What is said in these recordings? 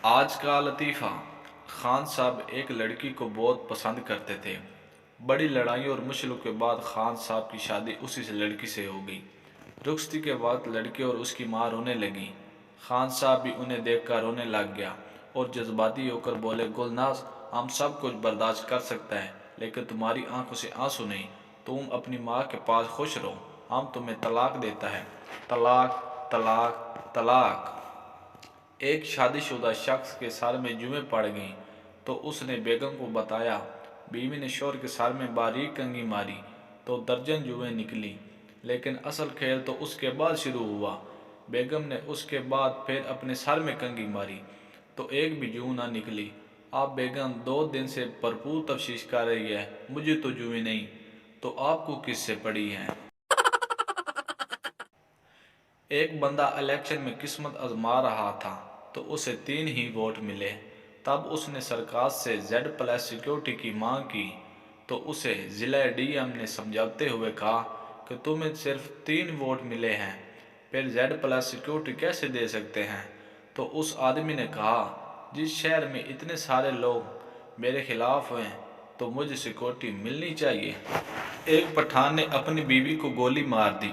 آج کا لطیفہ۔ خان صاحب ایک لڑکی کو بہت پسند کرتے تھے۔ بڑی لڑائیوں اور مشکلوں کے بعد خان صاحب کی شادی اسی لڑکی سے ہو گئی۔ رخصتی کے وقت لڑکی اور اس کی ماں رونے لگی۔ خان صاحب بھی انہیں دیکھ کر رونے لگ گیا اور جذباتی ہو کر بولے، گلناز، ہم سب کچھ برداشت کر سکتے ہیں لیکن تمہاری آنکھوں سے آنسو نہیں۔ تم اپنی ماں کے پاس خوش رہو، ہم تمہیں طلاق دیتا ہے۔ طلاق، طلاق، طلاق۔ ایک شادی شدہ شخص کے سر میں جوئیں پڑ گئیں تو اس نے بیگم کو بتایا۔ بیوی نے شوہر کے سر میں باریک کنگھی ماری تو درجن جوئیں نکلی، لیکن اصل کھیل تو اس کے بعد شروع ہوا۔ بیگم نے اس کے بعد پھر اپنے سر میں کنگھی ماری تو ایک بھی جوں نہ نکلی۔ اب بیگم 2 دن سے بھرپور تفتیش کر رہی ہے، مجھے تو جوئیں نہیں، تو آپ کو کس سے پڑی ہیں؟ ایک بندہ الیکشن میں قسمت آزما رہا تھا تو اسے 3 ہی ووٹ ملے۔ تب اس نے سرکار سے Z+ سیکیورٹی کی مانگ کی تو اسے ضلع DM نے سمجھاتے ہوئے کہا کہ تمہیں صرف 3 ووٹ ملے ہیں، پھر Z+ سیکیورٹی کیسے دے سکتے ہیں؟ تو اس آدمی نے کہا، جس شہر میں اتنے سارے لوگ میرے خلاف ہیں تو مجھے سیکیورٹی ملنی چاہیے۔ ایک پٹھان نے اپنی بیوی کو گولی مار دی،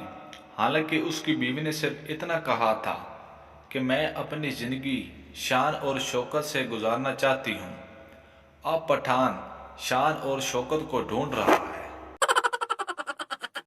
حالانکہ اس کی بیوی نے صرف اتنا کہا تھا کہ میں اپنی زندگی شان اور شوکت سے گزارنا چاہتی ہوں۔ اب پٹھان شان اور شوکت کو ڈھونڈ رہا